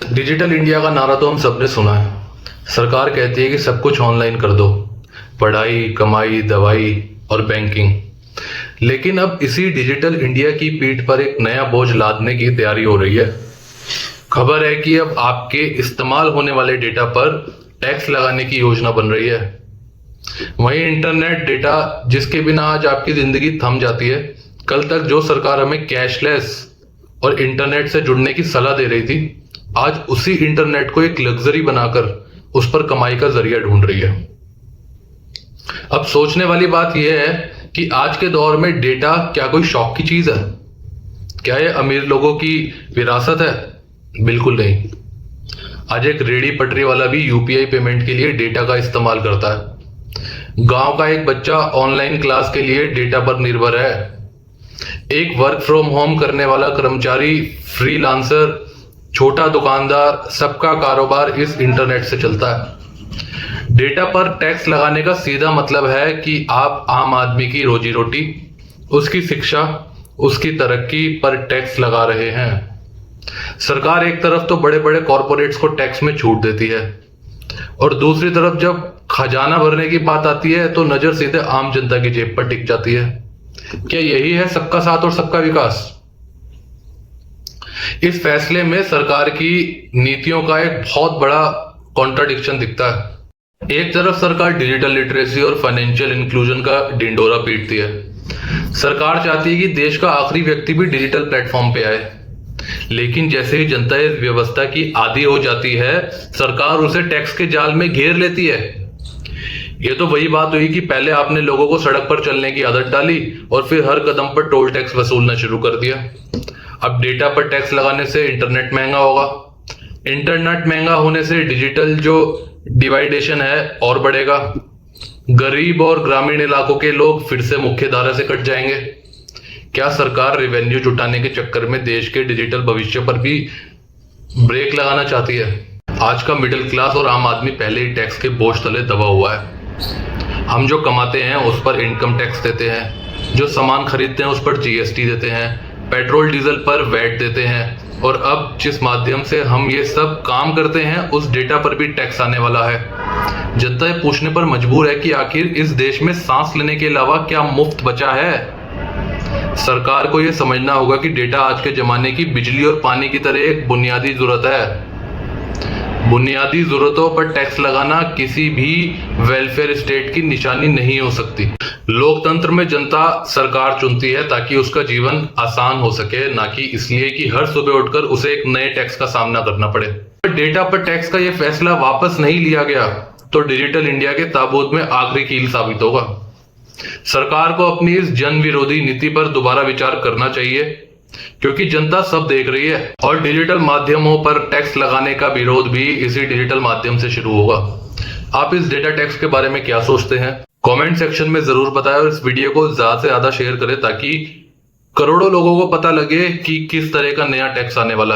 Digital India का नारा तो हम सबने सुना है। सरकार कहती है कि सब कुछ ऑनलाइन कर दो, पढ़ाई, कमाई, दवाई और बैंकिंग। लेकिन अब इसी डिजिटल इंडिया की पीठ पर एक नया बोझ लादने की तैयारी हो रही है। खबर है कि अब आपके इस्तेमाल होने वाले डेटा पर टैक्स लगाने की योजना बन रही है। वहीं इंटरनेट डेटा जिसके बिना आज आपकी जिंदगी थम जाती है, कल तक जो सरकार हमें कैशलेस और इंटरनेट से जुड़ने की सलाह दे रही थी, आज उसी इंटरनेट को एक लग्जरी बनाकर उस पर कमाई का जरिया ढूंढ रही है। अब सोचने वाली बात यह है कि आज के दौर में डेटा क्या कोई शौक की चीज है? क्या यह अमीर लोगों की विरासत है? बिल्कुल नहीं। आज एक रेडी पटरी वाला भी यूपीआई पेमेंट के लिए डेटा का इस्तेमाल करता है। गांव का एक बच्चा ऑनलाइन क्लास के लिए डेटा पर निर्भर है। एक वर्क फ्रॉम होम करने वाला कर्मचारी, फ्रीलांसर, छोटा दुकानदार, सबका कारोबार इस इंटरनेट से चलता है। डेटा पर टैक्स लगाने का सीधा मतलब है कि आप आम आदमी की रोजी रोटी, उसकी शिक्षा, उसकी तरक्की पर टैक्स लगा रहे हैं। सरकार एक तरफ तो बड़े बड़े कॉरपोरेट्स को टैक्स में छूट देती है और दूसरी तरफ जब खजाना भरने की बात आती है तो नजर सीधे आम जनता की जेब पर टिक जाती है। क्या यही है सबका साथ और सबका विकास? इस फैसले में सरकार की नीतियों का एक बहुत बड़ा कॉन्ट्राडिक्शन दिखता है। एक तरफ सरकार डिजिटल लिटरेसी और फाइनेंशियल इंक्लूजन का ढिंडोरा पीटती है। सरकार चाहती है कि देश का आखिरी व्यक्ति भी डिजिटल प्लेटफॉर्म पे आए, लेकिन जैसे ही जनता इस व्यवस्था की आदी हो जाती है, सरकार उसे टैक्स के जाल में घेर लेती है। ये तो वही बात हुई कि पहले आपने लोगों को सड़क पर चलने की आदत डाली और फिर हर कदम पर टोल टैक्स वसूलना शुरू कर दिया। अब डेटा पर टैक्स लगाने से इंटरनेट महंगा होगा, इंटरनेट महंगा होने से डिजिटल जो डिवाइडेशन है और बढ़ेगा। गरीब और ग्रामीण इलाकों के लोग फिर से मुख्य धारा से कट जाएंगे। क्या सरकार रेवेन्यू जुटाने के चक्कर में देश के डिजिटल भविष्य पर भी ब्रेक लगाना चाहती है? आज का मिडिल क्लास और आम आदमी पहले ही टैक्स के बोझ तले दबा हुआ है। हम जो कमाते हैं उस पर इनकम टैक्स देते हैं, जो सामान खरीदते हैं उस पर जीएसटी देते हैं, पेट्रोल डीजल पर वैट देते हैं, और अब जिस माध्यम से हम ये सब काम करते हैं उस डेटा पर भी टैक्स आने वाला है। जनता ये पूछने पर मजबूर है कि आखिर इस देश में सांस लेने के अलावा क्या मुफ्त बचा है? सरकार को यह समझना होगा कि डेटा आज के जमाने की बिजली और पानी की तरह एक बुनियादी जरूरत है। बुनियादी जरूरतों पर टैक्स लगाना किसी भी वेलफेयर स्टेट की निशानी नहीं हो सकती। लोकतंत्र में जनता सरकार चुनती है ताकि उसका जीवन आसान हो सके, ना कि इसलिए कि हर सुबह उठकर उसे एक नए टैक्स का सामना करना पड़े। डेटा पर टैक्स का यह फैसला वापस नहीं लिया गया तो डिजिटल इंडिया के ताबूत में आखिरी कील साबित होगा। सरकार को अपनी इस जन विरोधी नीति पर दोबारा विचार करना चाहिए, क्योंकि जनता सब देख रही है और डिजिटल माध्यमों पर टैक्स लगाने का विरोध भी इसी डिजिटल माध्यम से शुरू होगा। आप इस डेटा टैक्स के बारे में क्या सोचते हैं? कमेंट सेक्शन में जरूर बताएं और इस वीडियो को ज्यादा से ज्यादा शेयर करें ताकि करोड़ों लोगों को पता लगे कि किस तरह का नया टैक्स आने वाला है।